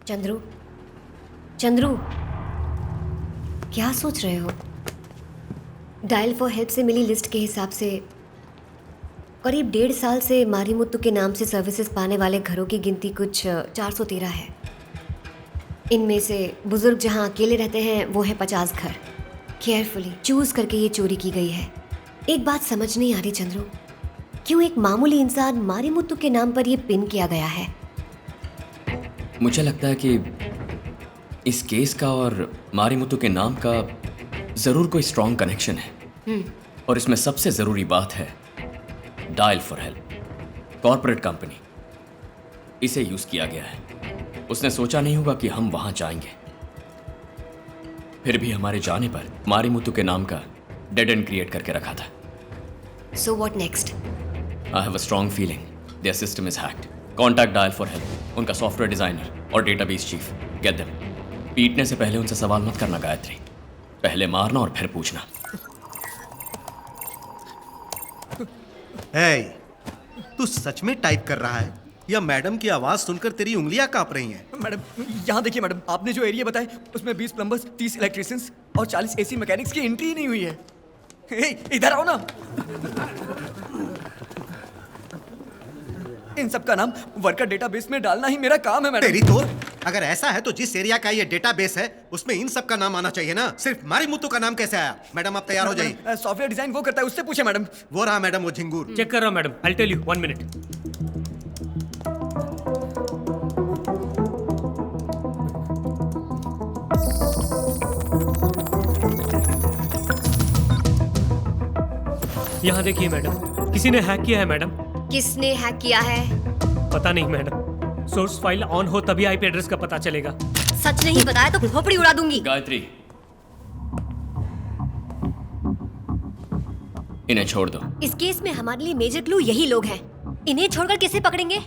चंद्रू, चंद्रू, क्या सोच रहे हो? डायल फॉर हेल्प से मिली लिस्ट के हिसाब से करीब 1.5 साल से मारीमुत्तु के नाम से सर्विसेज पाने वाले घरों की गिनती कुछ 413 है। इनमें से बुजुर्ग जहां अकेले रहते हैं वो है 50 घर। केयरफुली चूज करके ये चोरी की गई है। एक बात समझ नहीं आ रही चंद्रू, क्यों एक मामूली इंसान मारीमुत्तु के नाम पर ये पिन किया गया है? मुझे लगता है कि इस केस का और मारीमुत्तु के नाम का जरूर कोई स्ट्रॉन्ग कनेक्शन है। और इसमें सबसे जरूरी बात है dial for help, corporate company, इसे यूज किया गया है। उसने सोचा नहीं होगा कि हम वहां जाएंगे। फिर भी हमारे जाने पर मारीमुत्तु के नाम का डेड एंड क्रिएट करके रखा था। So what next? I have a strong feeling their system is hacked. Contact Dial for help. उनका सॉफ्टवेयर डिजाइनर और डेटाबेस चीफ, get them. पीटने से पहले उनसे सवाल मत करना गायत्री, पहले मारना और फिर पूछना। hey, तू सच में टाइप कर रहा है या मैडम की आवाज सुनकर तेरी उंगलियां कांप रही हैं? मैडम, यहाँ देखिए मैडम, आपने जो एरिया बताए उसमें 20 प्लम्बर्स, 30 इलेक्ट्रिशियंस और 40 एसी मैकेनिक्स की एंट्री ही नहीं हुई है। इधर आओ ना। इन सब का नाम वर्कर डेटाबेस में डालना ही मेरा काम है मैडम। तेरी तो अगर ऐसा है तो जिस एरिया का ये डेटाबेस है उसमें इन सब का नाम आना चाहिए ना। सिर्फ मारीमुत्तु का नाम कैसे आया? मैडम आप तैयार हो जाइए। सॉफ्टवेयर डिजाइन वो करता है, उससे पूछे मैडम। वो रहा मैडम, वो झिंगूर। चेक कर रहा हूं madam, I tell you, 1 minute. यहाँ देखिए मैडम, किसी ने हैक किया है मैडम। किसने हैक किया है? पता नहीं मैडम, सोर्स फाइल ऑन हो तभी आईपी एड्रेस का पता चलेगा। सच नहीं बताया तो खोपड़ी उड़ा दूंगी। गायत्री, इन्हें छोड़ दो। इस केस में हमारे लिए मेजर क्लू यही लोग हैं। इन्हें छोड़कर किसे पकड़ेंगे?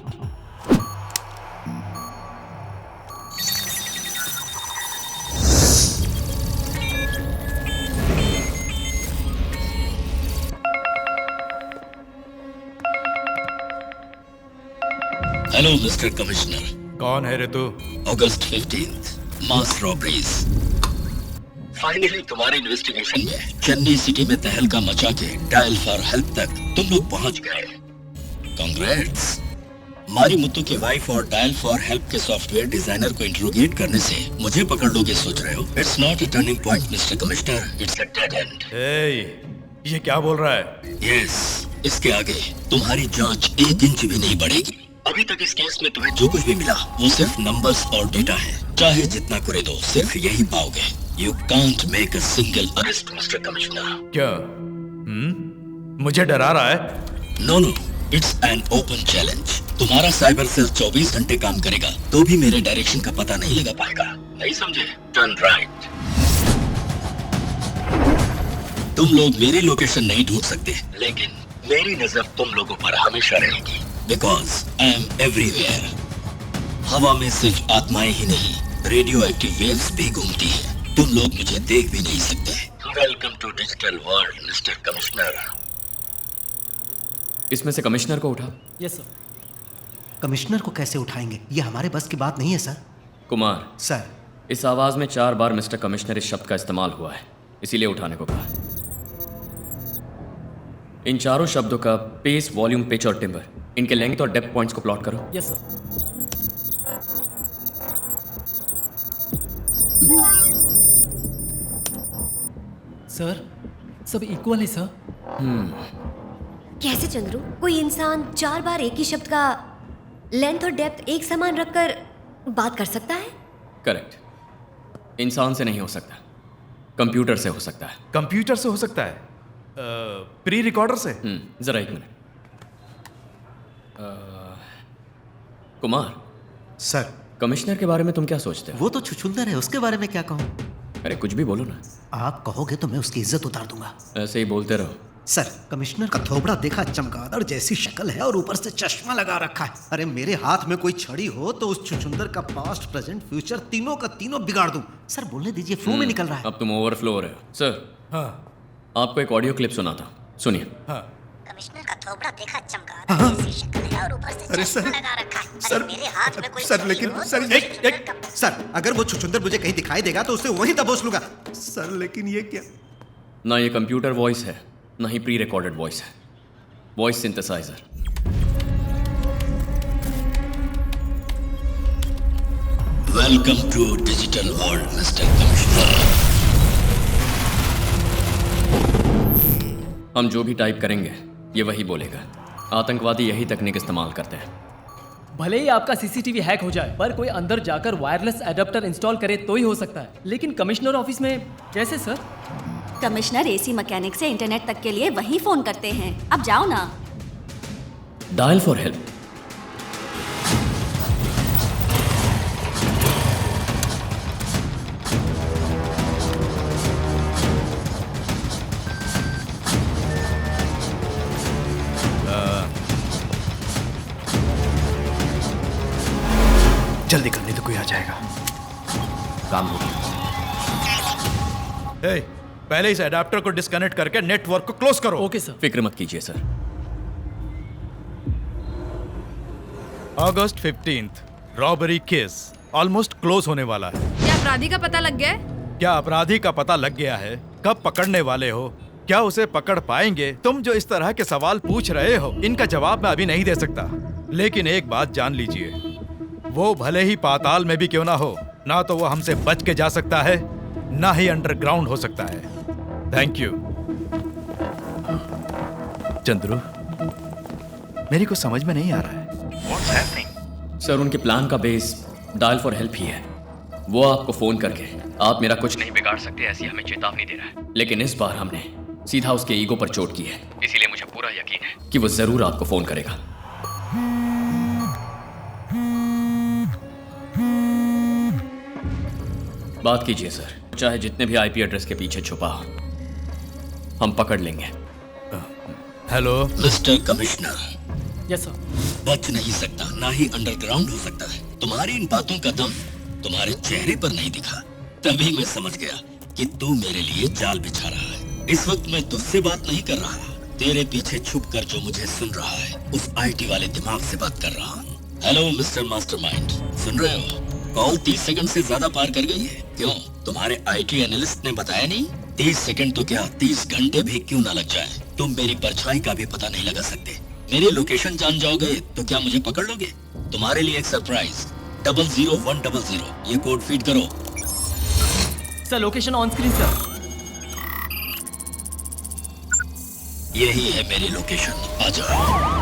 Hello mister commissioner. कौन है रे तू? अगस्त 15 मास रॉबरीज। फाइनली तुम्हारे इन्वेस्टिगेशन में चेन्नई सिटी में तहलका मचा के डायल फॉर हेल्प तक तुम लोग पहुंच गए। कांग्रेट्स। मारीमुत्तु के वाइफ और डायल फॉर हेल्प के सॉफ्टवेयर डिजाइनर को इंट्रोगेट करने से मुझे पकड़ लोगे सोच रहे हो? It's not a turning point mister commissioner, it's a dead and. ये क्या बोल रहा है? यस, इसके आगे तुम्हारी जांच 1 इंच भी नहीं बढ़ेगी। अभी तक इस केस में तुम्हें जो कुछ भी मिला वो सिर्फ नंबर्स और डेटा है। चाहे जितना करे दो सिर्फ यही पाओगे। You can't make a single arrest mister commissioner. क्या मुझे डरा रहा है? No no, it's an open challenge. तुम्हारा साइबर सेल 24 घंटे काम करेगा तो भी मेरे डायरेक्शन का पता नहीं लगा पाएगा। नहीं समझे? Turn right. तुम लोग मेरी लोकेशन नहीं ढूंढ सकते, लेकिन मेरी नजर तुम लोगों पर हमेशा रहेगी। Because I am everywhere. हवा में सिर्फ आत्माएं ही नहीं, रेडियो एक्टिव वेव्स भी घूमती है। तुम लोग मुझे देख भी नहीं सकते। Welcome to digital world mister commissioner. इसमें से कमिश्नर को उठा। Yes sir. कमिश्नर को कैसे उठाएंगे? ये हमारे बस की बात नहीं है सर। कुमार सर, इस आवाज में 4 बार मिस्टर कमिश्नर इस शब्द का इस्तेमाल हुआ है, इसीलिए उठाने को कहा। इन चारों शब्दों का पेस, वॉल्यूम, पिच और टिम्बर, इनके लेंथ और डेप्थ पॉइंट्स को प्लॉट करो। Yes sir. सर, सब इक्वल है सर। कैसे चंद्रू? कोई इंसान 4 बार एक ही शब्द का लेंथ और डेप्थ एक समान रखकर बात कर सकता है? करेक्ट। इंसान से नहीं हो सकता, कंप्यूटर से हो सकता है। कंप्यूटर से हो सकता है? प्री रिकॉर्डर से? जरा 1 मिनट। कुमार सर, कमिश्नर के बारे में तुम क्या सोचते हो? वो तो छुछुंदर है, उसके बारे में क्या कहूँ? अरे कुछ भी बोलो ना। आप कहोगे तो मैं उसकी इज्जत उतार दूंगा। ऐसे ही बोलते रहो। सर, कमिश्नर का थोबड़ा देखा, चमगादड़ जैसी शक्ल है और ऊपर से चश्मा लगा रखा है। अरे मेरे हाथ में कोई छड़ी हो तो उस छुछुंदर का पास्ट, प्रेजेंट, फ्यूचर तीनों का तीनों बिगाड़ दूं। सर बोलने दीजिए, फ्लो में निकल रहा है। अब तुम ओवरफ्लो हो रहे हो। सर, हाँ आपको एक ऑडियो क्लिप सुनाता हूं, सुनिए। हाँ। कमिश्नर का थोबड़ा देखा चमकादड़ जैसी शक्ल है और ऊपर से अरे चश्मा सर, लगा रखा है। सर, अरे मेरे हाथ में कोई सर छड़ी लेकिन हो सर तो एक सर अगर वो छुछुंदर मुझे कहीं दिखाई देगा तो उसे वहीं दबोच लूंगा। सर लेकिन ये क्या? ना ये कंप्यूटर वॉइस है, ना ही प्री रिकॉर्डेड वॉइस है, voice synthesiser. Welcome to digital world mister commissioner. हम जो भी टाइप करेंगे ये वही बोलेगा। आतंकवादी यही तकनीक इस्तेमाल करते हैं। भले ही आपका सीसीटीवी हैक हो जाए, पर कोई अंदर जाकर वायरलेस एडाप्टर इंस्टॉल करे तो ही हो सकता है। लेकिन कमिश्नर ऑफिस में कैसे सर? कमिश्नर एसी मैकेनिक से इंटरनेट तक के लिए वही फोन करते हैं। अब जाओ ना। Dial for help. जल्दी करने तो कोई आ जाएगा। काम हो गया। ए, पहले इस एडाप्टर को डिस्कनेक्ट करके नेटवर्क को क्लोज करो। Okay sir. फिक्र मत कीजिए सर। अगस्त 15 रॉबरी केस ऑलमोस्ट क्लोज होने वाला है। क्या अपराधी का पता लग गया है? क्या अपराधी का पता लग गया है? कब पकड़ने वाले हो? क्या उसे पकड़ पाएंगे? तुम जो इस तरह के सवाल पूछ रहे हो, इनका जवाब मैं अभी नहीं दे सकता। लेकिन एक बात जान लीजिए, वो भले ही पाताल में भी क्यों ना हो, ना तो वो हमसे बच के जा सकता है, ना ही अंडरग्राउंड हो सकता है। Thank you. चंद्रू, मेरी को समझ में नहीं आ रहा है। सर उनके प्लान का बेस डायल फॉर हेल्प ही है। वो आपको फोन करके आप मेरा कुछ नहीं बिगाड़ सकते ऐसी हमें चेतावनी दे रहा है। लेकिन इस बार हमने सीधा उसके ईगो पर चोट की है, इसीलिए मुझे पूरा यकीन है कि वो जरूर आपको फोन करेगा। बात कीजिए सर, चाहे जितने भी आईपी एड्रेस के पीछे छुपा हो, हम पकड़ लेंगे। Hello mister commissioner. Yes sir. बच नहीं सकता, ना ही अंडरग्राउंड हो सकता है। तुम्हारी इन बातों का दम तुम्हारे चेहरे पर नहीं दिखा, तभी मैं समझ गया कि तू मेरे लिए जाल बिछा रहा है। इस वक्त मैं तुझसे बात नहीं कर रहा, तेरे पीछे छुपकर जो मुझे सुन रहा है उस आईटी वाले दिमाग से बात कर रहा हूँ। हेलो मिस्टर मास्टरमाइंड, सुन रहे हो? कॉल 30 सेकंड से ज्यादा पार कर गई है। क्यों, तुम्हारे आईटी एनालिस्ट ने बताया नहीं? 30 सेकंड तो क्या 30 घंटे भी क्यों ना लग जाए, तुम मेरी परछाई का भी पता नहीं लगा सकते। मेरी लोकेशन जान जाओगे तो क्या मुझे पकड़ लोगे? तुम्हारे लिए एक सरप्राइज, 00100, ये कोड फीड करो। Sir location on screen sir. यही है मेरी लोकेशन, आ जाओ।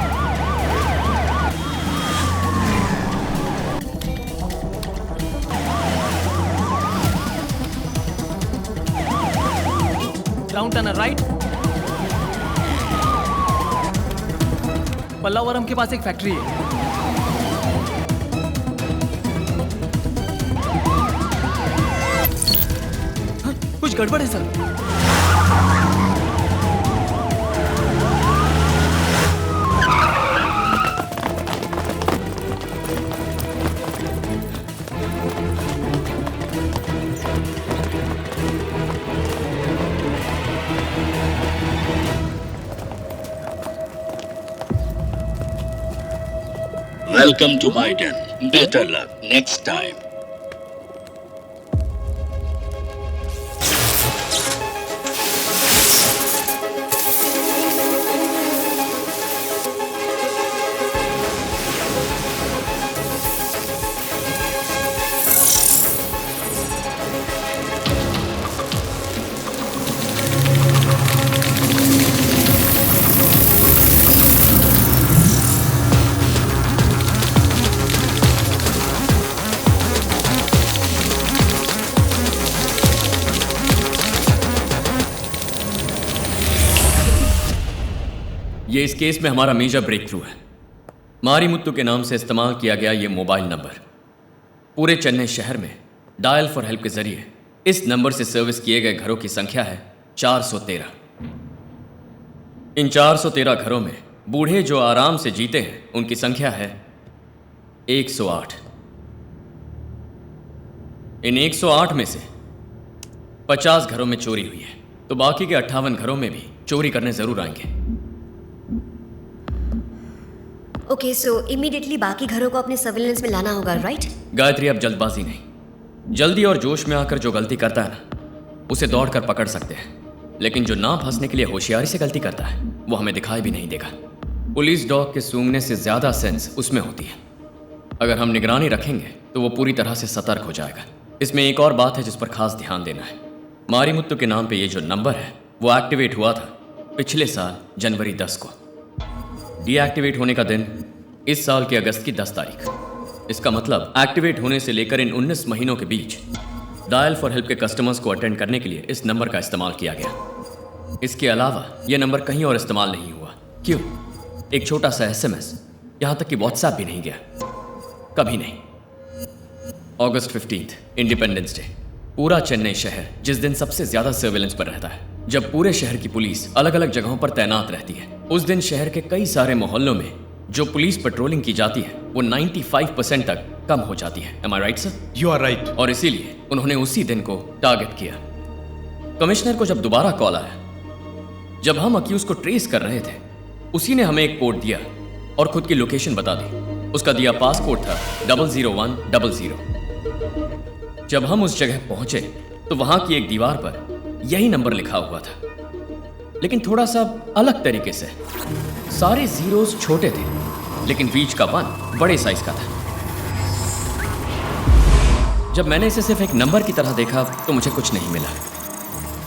Round Turner right. पल्लावरम के पास एक फैक्ट्री है। हाँ, कुछ गड़बड़ है sir. Welcome to my den. Better luck next time. ये इस केस में हमारा मेजर ब्रेक थ्रू है। मारीमुत्तु के नाम से इस्तेमाल किया गया ये मोबाइल नंबर पूरे चेन्नई शहर में डायल फॉर हेल्प के जरिए इस नंबर से सर्विस किए गए घरों की संख्या है 413। इन 413 घरों में बूढ़े जो आराम से जीते हैं उनकी संख्या है 108। इन 108 में से 50 घरों में चोरी हुई है, तो बाकी के 58 घरों में भी चोरी करने जरूर आएंगे। ओके, सो इमीडिएटली बाकी घरों को अपने सर्विलेंस में लाना होगा, राइट? गायत्री, अब जल्दबाजी नहीं। जल्दी और जोश में आकर जो गलती करता है ना, उसे दौड़कर पकड़ सकते हैं, लेकिन जो ना फंसने के लिए होशियारी से गलती करता है वो हमें दिखाई भी नहीं देगा। पुलिस डॉग के सूंघने से ज्यादा सेंस उसमें होती है। अगर हम निगरानी रखेंगे तो वो पूरी तरह से सतर्क हो जाएगा। इसमें एक और बात है जिस पर खास ध्यान देना है। मारीमुत्तु के नाम पे ये जो नंबर है वो एक्टिवेट हुआ था पिछले साल जनवरी 10 को। डीएक्टिवेट होने का दिन इस साल के अगस्त की 10 तारीख। इसका मतलब एक्टिवेट होने से लेकर इन 19 महीनों के बीच डायल फॉर हेल्प के कस्टमर्स को अटेंड करने के लिए इस नंबर का इस्तेमाल किया गया। इसके अलावा यह नंबर कहीं और इस्तेमाल नहीं हुआ। क्यों? एक छोटा सा एसएमएस, यहां तक कि व्हाट्सएप भी नहीं गया, कभी नहीं। अगस्त 15, इंडिपेंडेंस डे। पूरा चेन्नई शहर जिस दिन सबसे ज्यादा सर्वेलेंस पर रहता है, जब पूरे शहर की पुलिस अलग अलग जगहों पर तैनात रहती है, उस दिन शहर के कई सारे मोहल्लों में जो पुलिस पेट्रोलिंग की जाती है वो 95% तक कम हो जाती है। Am I right, sir? You are right. और इसीलिए उन्होंने उसी दिन को टारगेट किया। कमिश्नर को जब दोबारा कॉल आया, जब हम अक्यूज को ट्रेस कर रहे थे, उसी ने हमें एक कोड दिया और खुद की लोकेशन बता दी। उसका दिया पास कोड था 00100। जब हम उस जगह पहुंचे तो वहां की एक दीवार पर यही नंबर लिखा हुआ था, लेकिन थोड़ा सा अलग तरीके से। सारे जीरोस छोटे थे, लेकिन बीच का 1 बड़े साइज का था। जब मैंने इसे सिर्फ एक नंबर की तरह देखा तो मुझे कुछ नहीं मिला,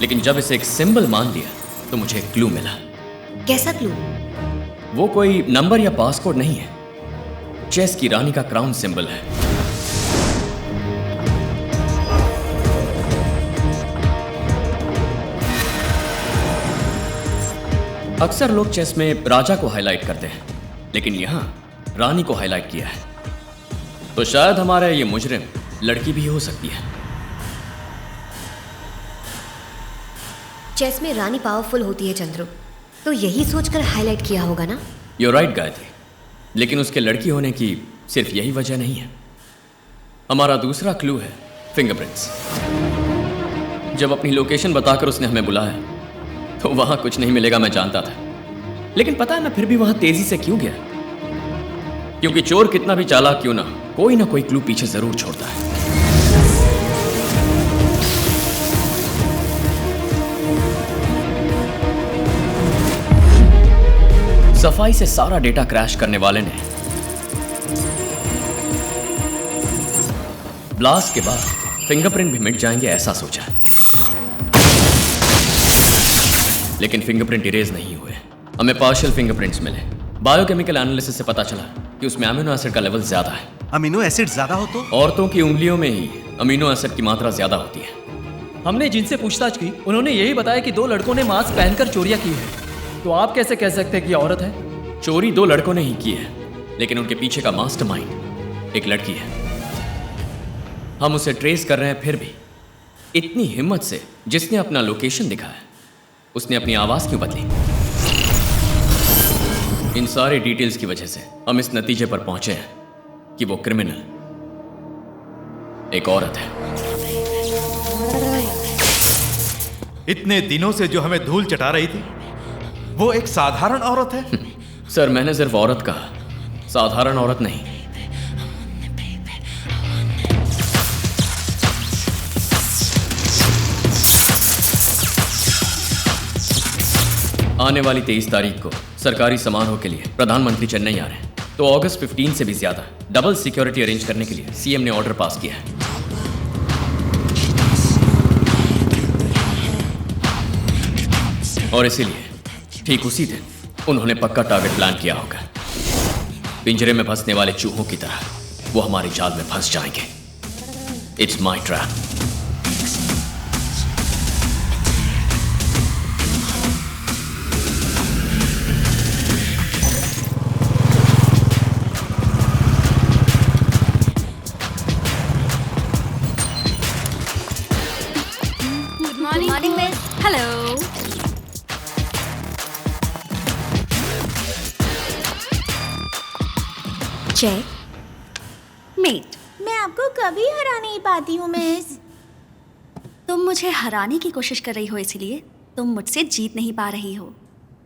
लेकिन जब इसे एक सिंबल मान लिया तो मुझे एक क्लू मिला। कैसा क्लू? वो कोई नंबर या पासकोड नहीं है, चेस की रानी का क्राउन सिंबल है। अक्सर लोग चेस में राजा को हाईलाइट करते हैं, लेकिन यहां रानी को हाईलाइट किया है। तो शायद हमारा ये मुजरिम लड़की भी हो सकती है। चेस में रानी पावरफुल होती है चंद्रू, तो यही सोचकर हाईलाइट किया होगा ना? You're right, गायत्री, लेकिन उसके लड़की होने की सिर्फ यही वजह नहीं है। हमारा दूसरा क्लू है फिंगरप्रिंट्स। जब अपनी लोकेशन बताकर उसने हमें बुलाया तो वहां कुछ नहीं मिलेगा, मैं जानता था। लेकिन पता है मैं फिर भी वहां तेजी से क्यों गया? क्योंकि चोर कितना भी चालाक क्यों ना कोई क्लू पीछे जरूर छोड़ता है। सफाई से सारा डेटा क्रैश करने वाले ने ब्लास्ट के बाद फिंगरप्रिंट भी मिट जाएंगे ऐसा सोचा, लेकिन फिंगरप्रिंट इरेज नहीं हुए। हमें पार्शियल फिंगरप्रिंट्स मिले। बायोकेमिकल एनालिसिस से पता चला कि उसमें अमीनो एसिड का लेवल ज्यादा है। अमीनो एसिड ज्यादा हो तो? औरतों की उंगलियों में ही अमीनो एसिड की मात्रा ज्यादा होती है। हमने जिनसे पूछताछ की उन्होंने यही बताया कि 2 लड़कों ने मास्क पहनकर चोरियां की है। तो आप कैसे कह सकते हैं कि औरत है? चोरी 2 लड़कों ने ही की है, लेकिन उनके पीछे का मास्टरमाइंड एक लड़की है। हम उसे ट्रेस कर रहे हैं, फिर भी इतनी हिम्मत से जिसने अपना लोकेशन दिखाया उसने अपनी आवाज क्यों बदली? इन सारे डिटेल्स की वजह से हम इस नतीजे पर पहुंचे हैं कि वो क्रिमिनल एक औरत है। इतने दिनों से जो हमें धूल चटा रही थी वो एक साधारण औरत है? सर, मैंने सिर्फ औरत कहा, साधारण औरत नहीं। आने वाली 23 तारीख को सरकारी समारोह के लिए प्रधानमंत्री चेन्नई आ रहे हैं, तो अगस्त 15 से भी ज्यादा डबल सिक्योरिटी अरेंज करने के लिए सीएम ने ऑर्डर पास किया है। और इसीलिए ठीक उसी दिन उन्होंने पक्का टारगेट प्लान किया होगा। पिंजरे में फंसने वाले चूहों की तरह वो हमारी जाल में फंस जाएंगे। It's my trap. Morning miss. Hello. Checkmate. मैं आपको कभी हरा नहीं पाती हूँ मिस। तुम मुझे हराने की कोशिश कर रही हो, इसलिए तुम मुझसे जीत नहीं पा रही हो।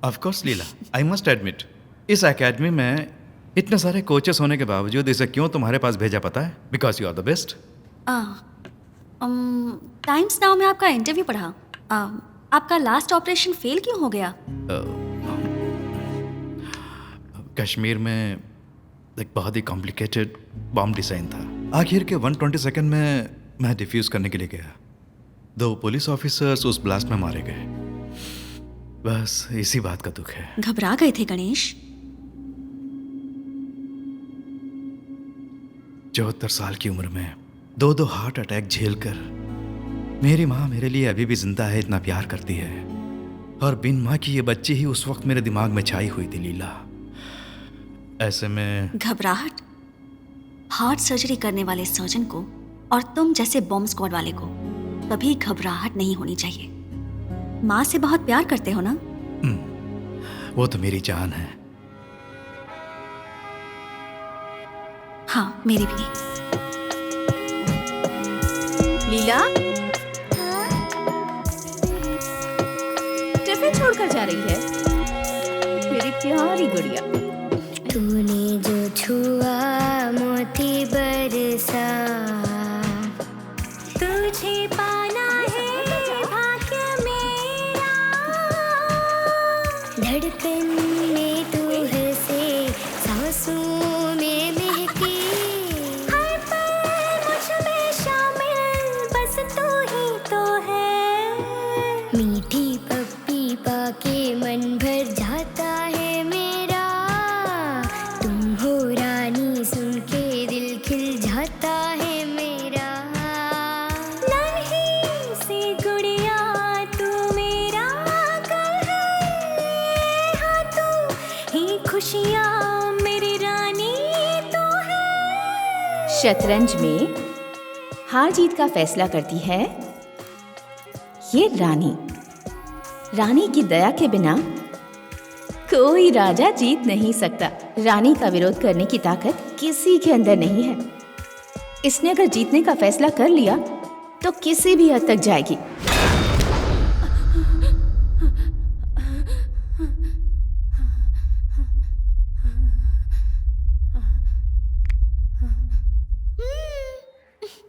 Of course Leela, I must admit, इस एकेडमी में इतने सारे कोचेस होने के बावजूद इसे क्यों तुम्हारे पास भेजा पता है? Because you are the best. Times Now में आपका इंटरव्यू पढ़ा। आपका लास्ट ऑपरेशन फेल क्यों हो गया? कश्मीर में एक बहुत ही कॉम्प्लिकेटेड बॉम्ब डिजाइन था। आखिर के 120 सेकंड में मैं डिफ्यूज करने के लिए गया। 2 पुलिस ऑफिसर्स उस ब्लास्ट में मारे गए। बस इसी बात का दुख है। घबरा गए थे गणेश? 74 साल की उम्र में 2 हार्ट अटैक झेलकर मेरी माँ मेरे लिए अभी भी जिंदा है, इतना प्यार करती है। और बिन माँ की ये बच्ची ही उस वक्त मेरे दिमाग में छाई हुई थी लीला। ऐसे में घबराहट हार्ट सर्जरी करने वाले सर्जन को और तुम जैसे बॉम्ब स्क्वाड वाले को कभी घबराहट नहीं होनी चाहिए। माँ से बहुत प्यार करते हो ना? वो तो मेरी जान है। हाँ, मेरी भी। लीला टिफिन छोड़कर जा रही है मेरी प्यारी गुड़िया। तूने जो छुआ मोती बरसा, तुझे पाना है भाग्य मेरा। धड़कन में तू हंसे, सांसों में महके, हर पल मुझ में शामिल, बस तू ही तो है। मीठी पप्पी पाके मन भर जाता है मेरा। तुम हो रानी, सुन के दिल खिल जाता है मेरा। नन्ही सी गुड़िया तू मेरा कल है। हाँ, तू ही खुशियाँ मेरी रानी तू है। शतरंज में हार जीत का फैसला करती है ये रानी। रानी की दया के बिना कोई राजा जीत नहीं सकता। रानी का विरोध करने की ताकत किसी के अंदर नहीं है। इसने अगर जीतने का फैसला कर लिया तो किसी भी हद तक जाएगी।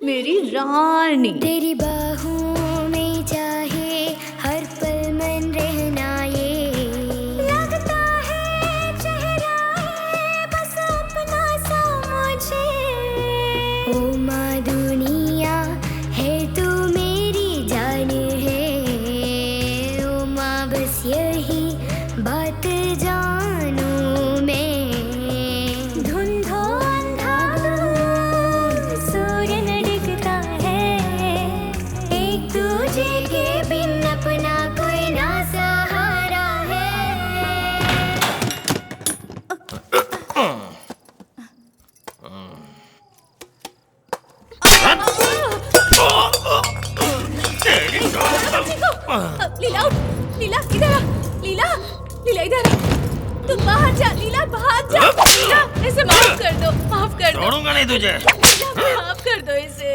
मेरी रानी। तेरी बाहों में चाहे हर पल मन रहना, ये लगता है चेहरा है बस अपना सा मुझे। ओ माँ दुनिया है तू मेरी जान है। ओ माँ बस यही बात जानू मैं। धुंधो अंधाधुंध सूर्य न दिखता है। एक दूजे के बिन अपना कोई ना सहारा है। लीला उठ, लीला इधर आ, लीला लीला इधर आ। तुम बाहर जा लीला, बाहर जा। लीला इसे माफ कर दो, माफ कर दो। छोड़ूंगा नहीं तुझे। लीला माफ कर दो इसे।